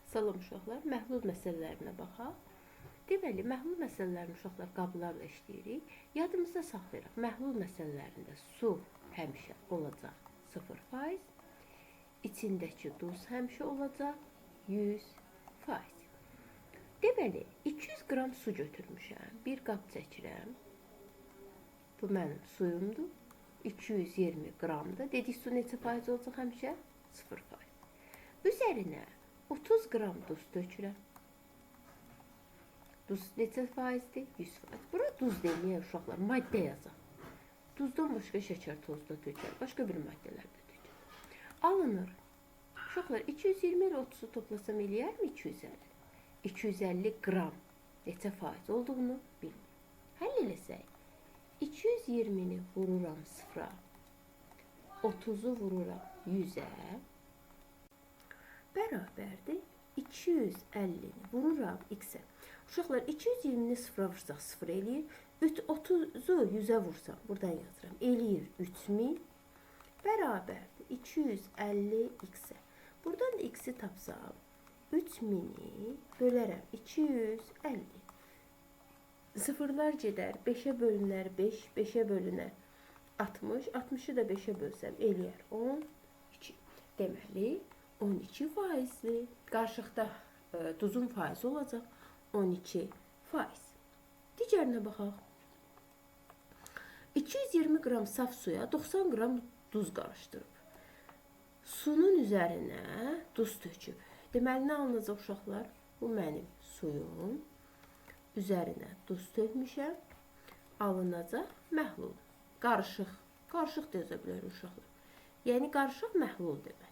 Salam uşaqlar, məhlul məsələlərinə baxaq. Deməli, məhlul məsələlərini uşaqlar qablarla işləyirik. Yadımızda saxlayırıq. Məhlul məsələlərində su həmişə olacaq 0%. İçindəki duz həmişə olacaq 100%. Deməli, 200 qram su götürmüşəm. Bir qab çəkirəm. Bu mənim suyumdur. 220 qramdır. Dedik su neçə faiz olacaq həmişə? 0%. Üzərinə 30 qram duz tökürəm. Duz neçə faizdir? 100%. Bura duz deməyək uşaqlar, maddə yazaq. Duzdan başqa şəkər tozu da tökər, başqa bir maddələr də tökər. Alınır. Uşaqlar 220 ilə 30-u toplasam eləyərmi 250? 250 qram neçə faiz olduğunu bilmirik. Həll eləsək, 220-ni vururam 0-a, 30-u vururam 100-ə, bərabərdir 250-ni vururam x-ə. Uşaqlar 220-ni 0-a vursaq 0 eləyir. 30-u 100-ə vursam, buradan yazıram, eləyir 3000, bərabərdir 250 x-ə. Buradan da x-i tapsam, 3000-i bölərəm 250. Sıfırlar gedər, 5-ə bölünər 5, 5-ə bölünər 60, 60-ı da 5-ə bölsəm eləyər 12. Deməli, 12 faizli. Qarışıqda duzun faizi olacaq 12 faiz. Digərinə baxaq. 220 qram saf suya 90 qram duz qarışdırıb. Sunun üzərinə duz töküb. Deməli, nə alınacaq uşaqlar? Bu mənim suyum. Üzərinə duz tökmüşəm. Alınacaq məhlul. Qarışıq. Qarışıq da yaza bilərik uşaqlar. Yəni, qarışıq məhlul demək.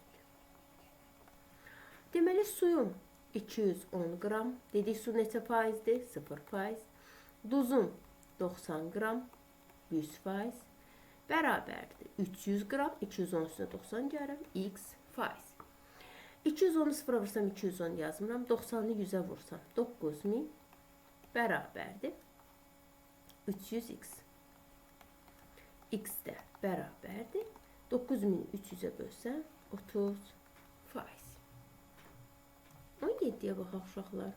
Deməli, suyum 210 qram. Dedik, su neçə faizdir? 0%. Duzum 90 qram. 100%. Bərabərdir. 300 qram. 210 üstünə 90 gəlirəm. X faiz. 210-u 0-a vursam 210 yazmıram. 90-ı 100-ə vursam 9000 bərabərdir. 300x. X də bərabərdir. 9300-ə bölsəm 30%. 17-yə baxaq uşaqlar.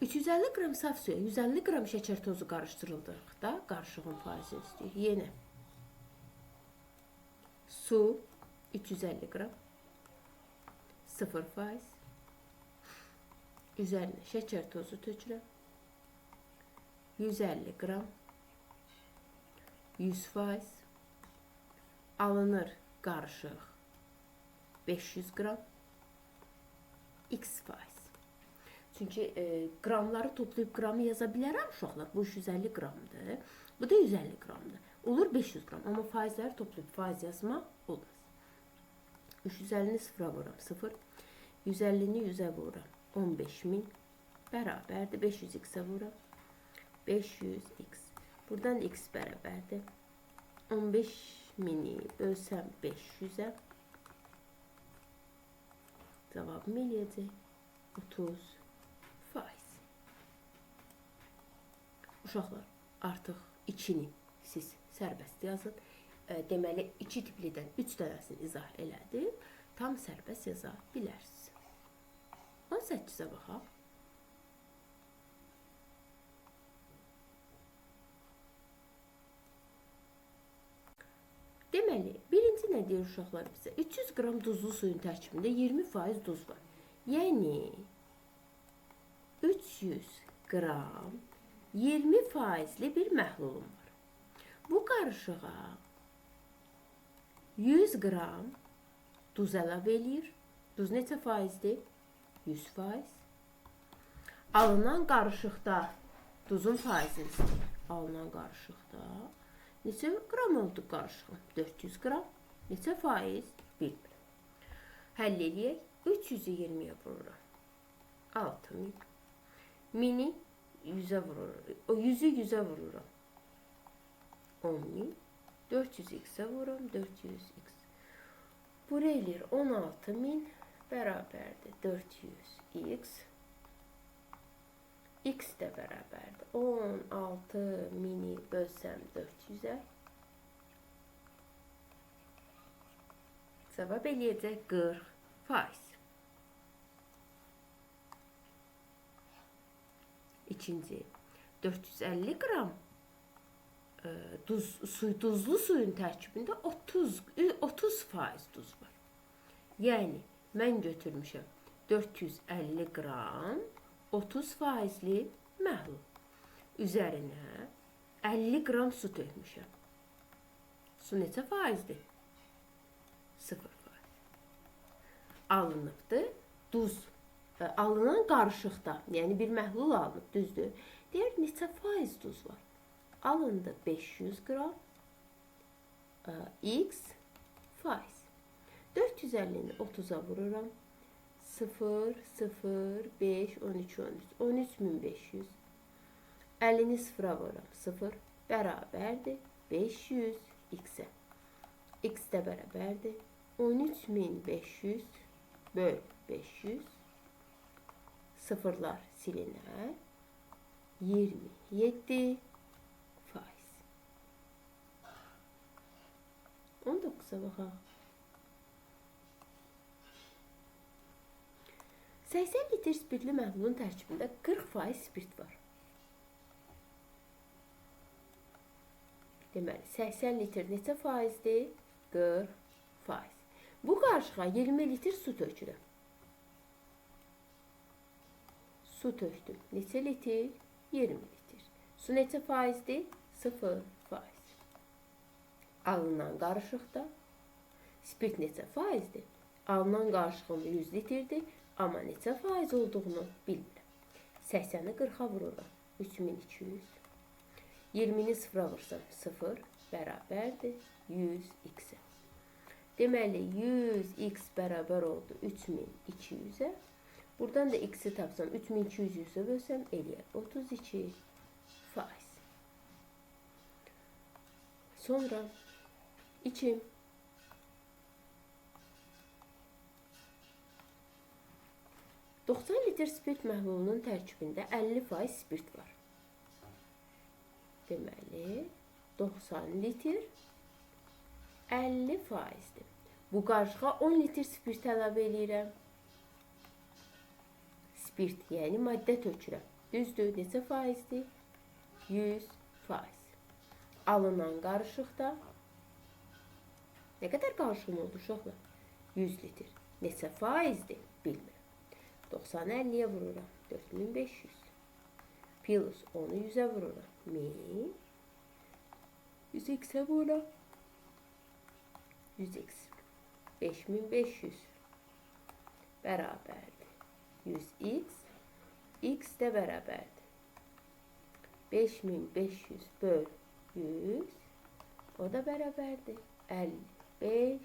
350 qram saf suya 150 qram şəkər tozu qarışdırıldıqda qarışığın faizini istəyir. Yenə su 350 qram 0%. Üzərinə şəkər tozu tökürəm. 150 qram 100%. Alınır qarışıq 500 qram x faiz. Çünki qramları toplayıb qramı yaza bilərəm uşaqlar. Bu 350 qramdır. Bu da 150 qramdır. Olur 500 qram. Amma faizləri toplayıb faiz yazmaq olmaz. 350-ni 0-a vururam 0. 150-ni 100-ə vururam 15000 bərabərdir. 500x-ə vururam 500x. Buradan da x bərabərdir. 15000-i bölsəm 500-ə. Cavabım eləyəcək 30%. Uşaqlar, artıq içini siz sərbəst yazın. Deməli, 2 tiplidən 3 dənəsini izah elədim. Tam sərbəst yaza bilərsiniz. 18-ə baxaq. Deməli, birinci nə deyir uşaqlar bizə? 300 qram duzlu suyun tərkibində 20% duz var. Yəni, 300 qram 20%li bir məhlulum var. Bu qarışığa 100 qram duz əlavə eləyir. Duz neçə faizdir? 100%. Alınan qarışıqda duzun faizini istəyir. Alınan qarışıqda neçə qram oldu qarışığım? 400 qram. Neçə faiz? Bilmirəm. Həll eləyək. 320-yə vururam 6000. 1000-i 100-ə vururam. 100-ü 100-ə vururam 10000. 400x-ə vururam 400x. Bura eləyir 16000 bərabərdir 400x. X də bərabərdir 16000-i bölsəm 400-ə. Cavab eləyəcək 40%. İkinci, 450 qram duzlu suyun tərkibində 30% duz var. Yəni, mən götürmüşəm 450 qram 30%li məhlul. Üzərinə 50 qram su tökmüşəm. Su neçə faizdir? 0%. Alınıbdır duz. Alınan qarışıqda, yəni bir məhlul alınıb, düzdür. Deyək, neçə faiz duz var? Alındı 500 qram x faiz. 450-ni 30'a vururam. 0, 0, 5, 13, 13. 13.500. 50'ni sıfıra vururam. 0 bərabərdir 500 x-ə. X də bərabərdir 13.500 böl 500. Sıfırlar silinər. 27 faiz. 19'a baxaq. 80 litr spirtli məhlulun tərkibində 40% spirt var. Deməli, 80 litr neçə faizdir? 40%. Bu qarışığa 20 litr su tökürəm. Su töktüm. Neçə litr? 20 litr. Su neçə faizdir? 0%. Alınan qarışıqda spirt neçə faizdir? Alınan qarışığında 100 litrdir. Amma neçə faiz olduğunu bilmirəm. 80'i 40'a vururam. 3200. 20'ni sıfıra vursam 0 bərabərdir 100 x-ə. Deməli 100 x bərabər oldu 3200'ə. Buradan da x'i tapsam 3200'ə bölsəm eləyər 32 faiz. Sonra 2 90 litr spirt məhlulunun tərkibində 50% spirt var. Deməli 90 litr 50%'dir. Bu qarışığa 10 litr spirt əlavə edirəm. Spirt, yəni maddə tökürəm. Düzdür, neçə faizdir? 100%. Alınan qarışıqda nə qədər qarışım oldu uşaqlar? 100 litr. Neçə faizdir? Bilmirəm. 90'ı 50'ye vururam. 4500. Plus 10'u 100'e vururam. 1000. 100 x'e vururam. 100 x. 5500. Bərabərdir. 100 x. X də bərabərdir. 5500 böl 100. O da bərabərdir. 55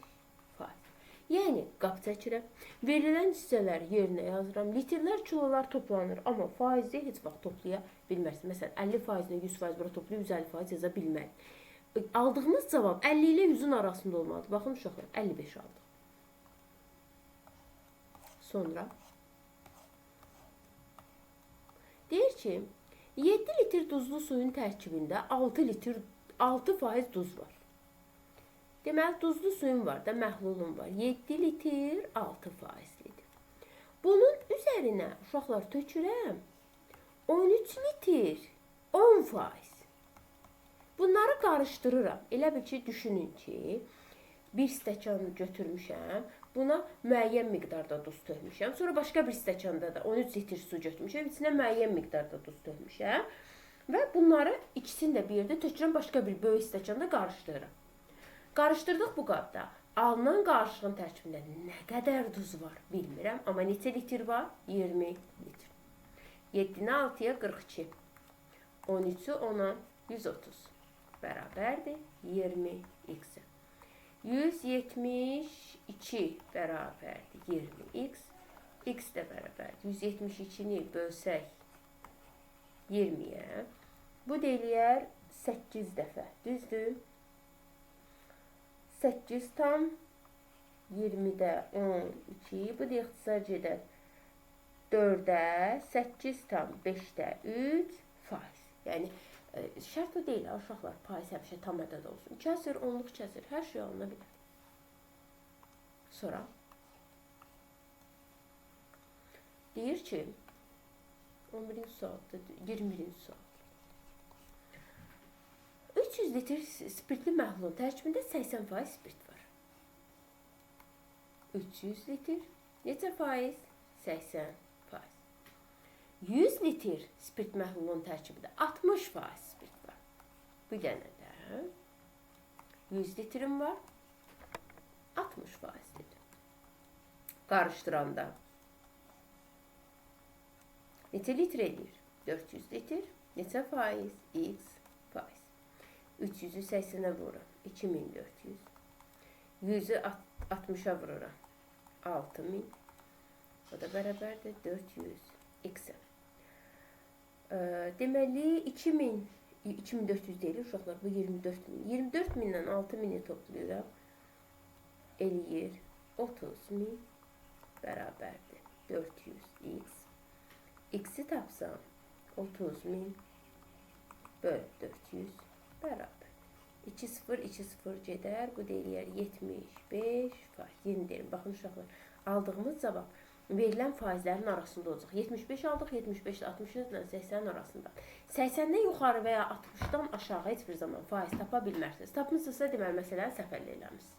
faiz. Yəni, qap çəkirəm. Verilən hissələri yerinə yazıram. Litrlər, kilolar toplanır. Amma faizi heç vaxt toplaya bilmərsiniz. Məsələn, 50%-nə 100% bura toplayıb 150% yaza bilmərik. Aldığımız cavab 50 ilə 100'ün arasında olmalıdır. Baxın uşaqlar, 55 aldıq. Sonra deyir ki, 7 litr duzlu suyun tərkibində 6% duz var. Deməli, duzlu suyun var da, məhlulun var. 7 litr 6%lidir. Bunun üzərinə uşaqlar tökürəm 13 litr 10%. Bunları qarışdırıram. Elə bil ki, düşünün ki, bir stəkan götürmüşəm. Buna müəyyən miqdarda duz tökmüşəm. Sonra başqa bir stəkanda da 13 litr su götürmüşəm. İçinə müəyyən miqdarda duz tökmüşəm. Və bunları ikisini də bir yerdə tökürəm. Başqa bir böyük stəkanda qarışdırıram. Qarışdırdıq bu qabda. Alınan qarışığın tərkibində nə qədər duz var bilmirəm. Amma neçə litr var? 20 litr. 7'ni 6'ya 42. 13'ü 10'a 130. Bərabərdir 20 x. 172 bərabərdir 20 x. X də bərabərdir. 172'ni bölsək 20'yə. Bu deyilər 8 dəfə. Düzdür? 8 tam 20'də 12. Bu da ixtisar gedər 4'ə 8 tam 5'də 3%. Yəni şərt o deyil, uşaqlar, payız həmişə tam ədəd olsun. Kəsir, onluq kəsir, hər şey alına bilər. Sonra deyir ki, 11-ci sualdır, 21-ci sual. 300 litr spirtli məhlulun tərkibində 80% spirt var. 300 litr neçə faiz? 80%. 100 litr spirt məhlulun tərkibində 60% spirt var. Bir dənə də 100 litrim var, 60% dedim. Qarışdıranda neçə litr edir? 400 litr. Neçə faiz? X faiz. 300'ü 80'e vururam. 2400. 100'ü 60'a vururam. 6000. O da bərabərdir 400 x. Deməli 2400 deyil uşaqlar, bu 24000. 24000'dən 6000'i toplayıram. Eləyir 30000 bərabərdir 400x. X'i tapsam 30000 böl 400 bərabər. 2 0 2 0 gedər. Bu deyir 75 faiz. Yeni deyim. Baxın uşaqlar. Aldığımız cavab verilən faizlərin arasında olacaq. 75 aldıq. 75 60 ilə 80 arasında. 80-dən yuxarı və ya 60-dan aşağı heç bir zaman faiz tapa bilmərsiniz. Tapmışsınızsa deməli məsələni səfərli eləmişsiniz.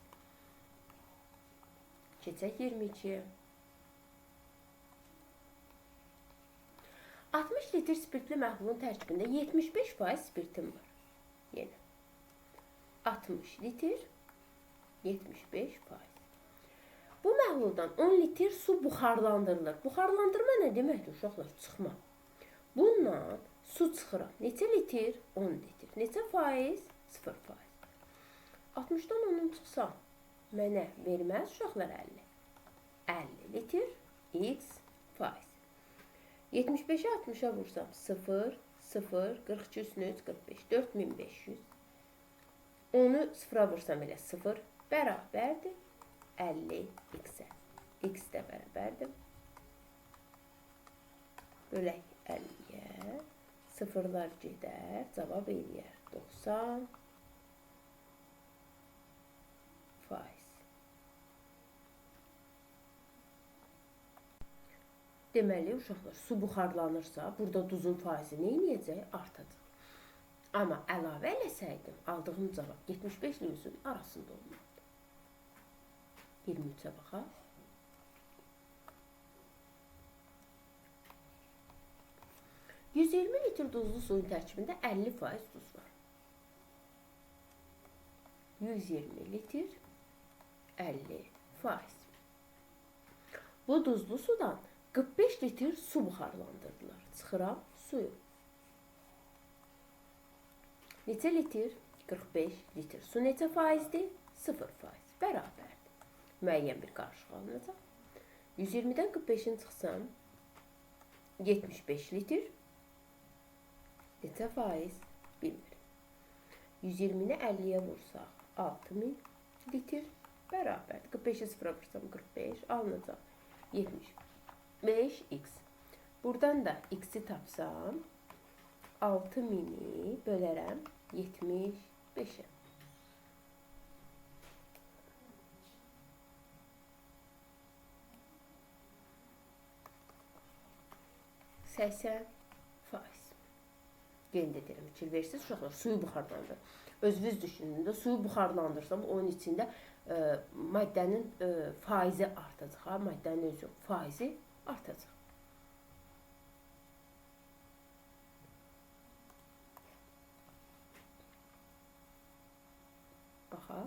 Keçək 22-yə. 60 litr spirtli məhlulun tərkibində 75% spirtim var. Yenə. 60 litr 75%. Bu məhluldan 10 litr su buxarlandırılır. Buxarlandırma nə deməkdir uşaqlar? Çıxma. Bundan su çıxıram. Neçə litr? 10 litr. Neçə faiz? 0%. 60-dan 10'un çıxsam mənə verməz uşaqlar 50. 50 litr x faiz. 75'e 60'a vursam 0 0 42 üstüne 3 45 4500. Onu sıfıra vursam elə 0 bərabərdir 50 x'e. X də bərabərdir. Bölək 50'yə. Sıfırlar gedər. Cavab eləyər 90 faiz. Deməli uşaqlar, su buxarlanırsa, burada duzun faizi nə edəcək? Artacaq. Amma əlavə eləsəydim, aldığım cavab 75 ilə 100'ün arasında olmalıdır. 23'e baxaq. %20 litr duzlu suyun tərkibində 50% duz var. 120 litr 50%. Bu duzlu sudan 45 litr su buxarlandırdılar. Çıxıram suyu. Neçə litr? 45 litr. Su neçə faizdir? 0%. Bərabərdir. Müəyyən bir qarışıq alınacaq. 120'dən 45'in çıxsam 75 litr. Neçə faiz? Bilmirim. 120'ni 50'yə vursaq 6000 litr bərabərdir. 45'i 0'a vursam 45 alınacaq. 75x. Buradan da x'i tapsam 6000'i bölərəm 75'e. %80%. Yeni də deyirəm, fikir versiniz uşaqlar, suyu buxarlandır. Özünüz düşünün də, suyu buxarlandırsam onun içində maddənin faizi artacaq. Ha, maddənin özü faizi artacaq. Baxa.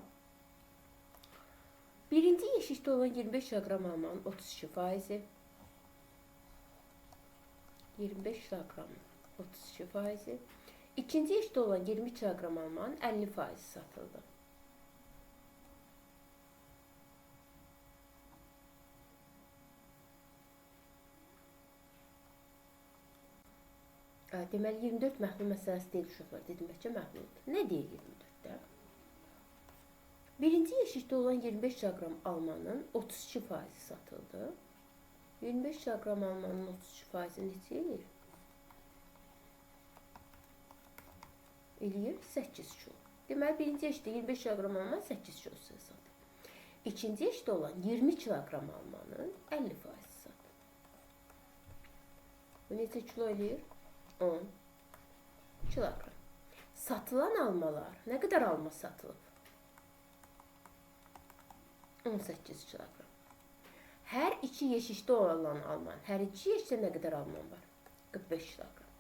Birinci yeşikdə olan 25 kilogram almanın 32%. 25 kilogram 32%. İkinci yeşikdə olan 20 kilogram almanın 50% satıldı. Deməli 24 məhlul məsələsi deyil uşaqlar. Dedim bəlkə məhluldur. Nə deyir 24'də? Birinci yeşikdə olan 25 kilogram almanın 32% satıldı. 25 kilogram almanın 32% neçə eləyir? Eləyir 8 kilo. Deməli birinci yeşikdə 25 kilogram alman 8 kilo satıldı. İkinci yeşikdə olan 20 kilogram almanın 50% satıldı. Bu neçə kilo eləyir? 10 kiloqram. Satılan almalar, nə qədər alma satılıb? 18 kiloqram. Hər iki yeşikdə olan alman, hər iki yeşikdə nə qədər alman var? 45 kiloqram.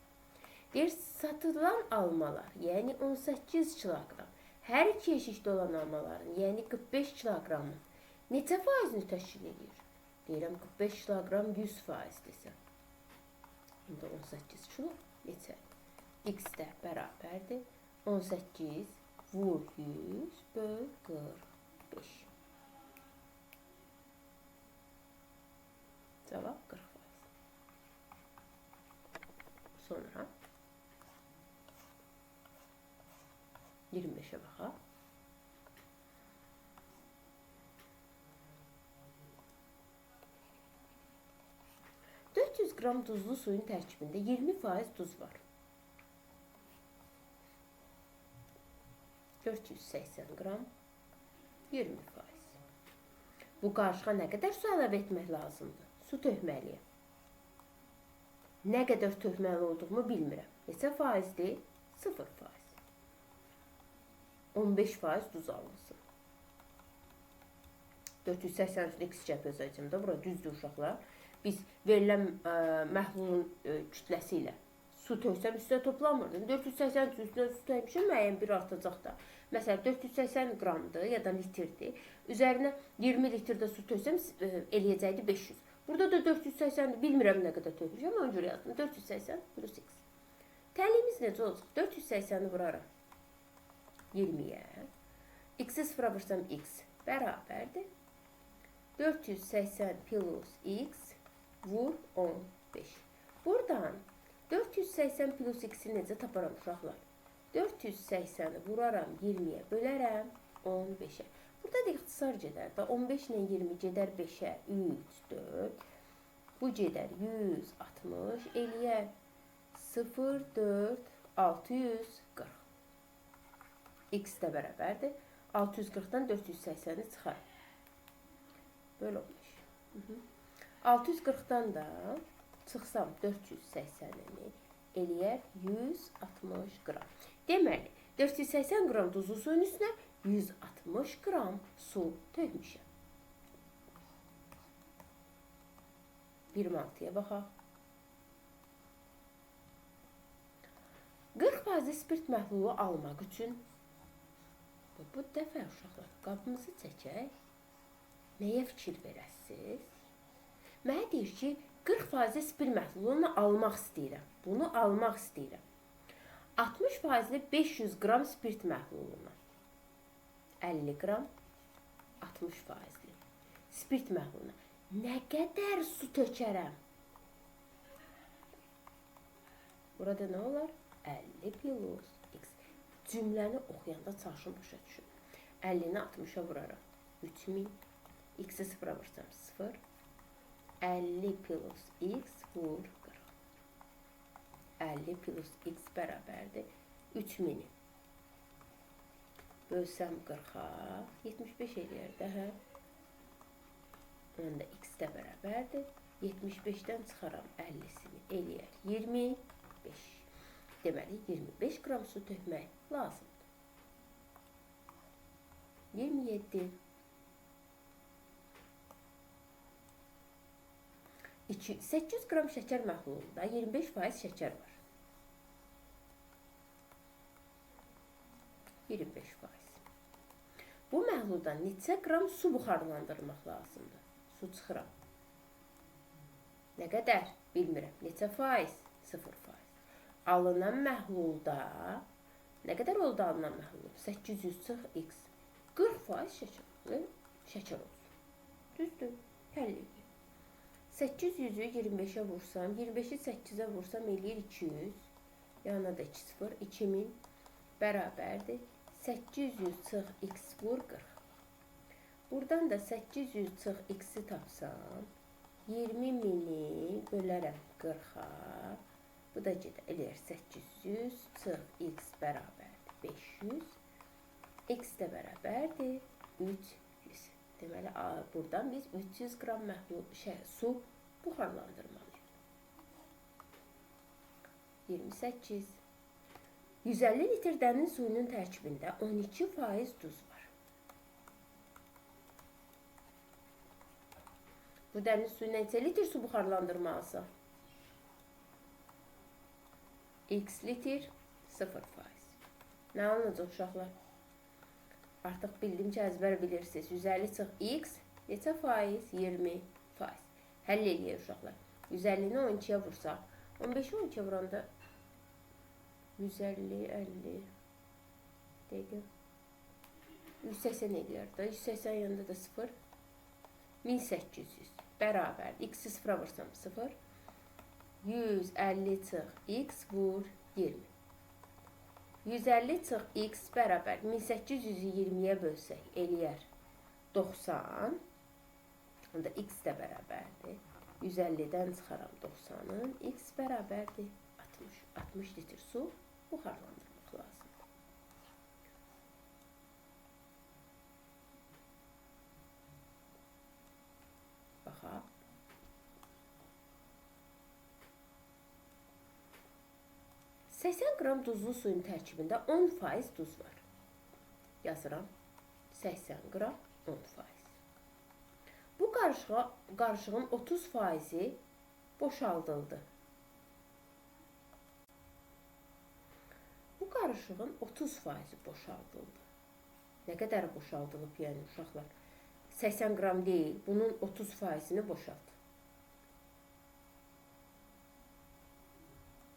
Deyir, satılan almalar, yəni 18 kiloqram. Hər iki yeşikdə olan almaların, yəni 45 kiloqramın neçə faizini təşkil edir? Deyirəm, 45 kiloqram 100% desəm. İndi 18 kilo neçə? X də bərabərdir. 18 vur 100 böl 45. Cavab 40%. Sonra 25'e baxaq. Qram duzlu suyun tərkibində 20% duz var. 480 qram 20%. Bu qarışığa nə qədər su əlavə etmək lazımdır? Su tökməliyəm. Nə qədər tökməli olduğumu bilmirəm. Neçə faizdir? 0%. 15% duz alınsın. 480 x çəpəzəcimdə, bura düzdür uşaqlar. Biz verilən məhlulun kütləsi ilə su töksəm üstünə toplanmırdı. 480 üstünə su tökmüşəm, müəyyən bir artacaq da. Məsələn, 480 qramdır ya da litrdir. Üzərinə 20 litrdə su töksəm eləyəcəkdi 500. Burada da 480, bilmirəm nə qədər tökmüşəm, ona görə yazdım. 480 plus x. Təliyimiz necə olacaq? 480-i vuraram 20-yə. X-i sıfıra vursam x bərabərdir. 480 plus x vur 15. Buradan 480 plus x-i necə taparam uşaqlar? 480-i vuraram 20-yə bölərəm 15-ə. Burada da ixtisar gedər. 15 ilə 20 gedər 5-ə 3, 4. Bu gedər 160 eləyər 0, 4, 640. X də bərabərdir. 640-dan 480-i çıxar. Böyle olmuş. 640'dan da çıxsam 480'ini eləyər 160 qram. Deməli, 480 qram duzlu suyun üstünə 160 qram su tökmüşəm. 26'ya baxaq. 40% spirt məhlulu almaq üçün bu dəfə uşaqlar qabımızı çəkək. Nəyə fikir verəsiniz? Mənə deyir ki, 40% spirt məhlulunu almaq istəyirəm. Bunu almaq istəyirəm. 60% 500 qram spirt məhlulunu. 50 qram 60% spirt məhluluna. Nə qədər su tökərəm? Burada nə olar? 50 plus x. Cümləni oxuyanda çalışın başa düşün. 50-ni 60'a vuraram. 3000. X'i sıfıra vursam 0. 50 plus x vur 40. 50 plus x bərabərdir 3000'i. Bölsəm 40'a 75 eləyər də, hə? Onda x də bərabərdir. 75'dən çıxaram 50'sini eləyər 25. Deməli 25 qram su tökmək lazımdır. 27. 800 qram şəkər məhlulunda 25% şəkər var. 25%. Bu məhluldan neçə qram su buxarlandırmaq lazımdır? Su çıxıram. Nə qədər? Bilmirəm. Neçə faiz? 0%. Alınan məhlulda nə qədər oldu alınan məhlul? 800 çıx x. 40% şəkər olsun. Düzdür. Həll edir. 800'ü 25'e vursam, 25'i 8'e vursam eləyir 200. Yanına da 2 0, 2000 bərabərdir. 800 çıx x vur 40. Buradan da 800 çıx x'i tapsam, 20.000'i bölərəm 40'a. Bu da eləyir 800 çıx x bərabərdir 500. X də bərabərdir 300. Deməli, buradan biz 300 qram məhlul su buxarlandırmalıyıq. 28. 150 litr dəniz suyunun tərkibində 12% duz var. Bu dəniz suyuna neçə litr su buxarlandırmalısı? X litr 0%. Nə alınacaq uşaqlar? Artıq bildim ki, əzbər bilirsiniz. 150 çıx X neçə faiz? 20%. Həll eləyək uşaqlar. 150-ni 12-yə vursaq. 15-i 12-yə vuranda 150, 50 dəqiqə. 180 eləyər da. 180 yanında da 0. 1800 bərabər. X-i 0-a vursam 0. 150 çıx X vur 20. 150 çıx X bərabər 1800-ü 20-yə bölsək eləyər 90. Onda X də bərabərdir. 150-dən çıxaram 90-ın. X bərabərdir 60. 60 litr su buxarlandırmaq lazımdır. Baxaq. $80 qram duzlu suyun tərkibində 10% duz var. Yazıram. 80 qram 10%. Bu qarışığın 30%-i boşaldıldı. Bu qarışığın 30%-i boşaldıldı. Nə qədər boşaldılıb yəni uşaqlar? 80 qram deyil, bunun 30%-ni boşalt.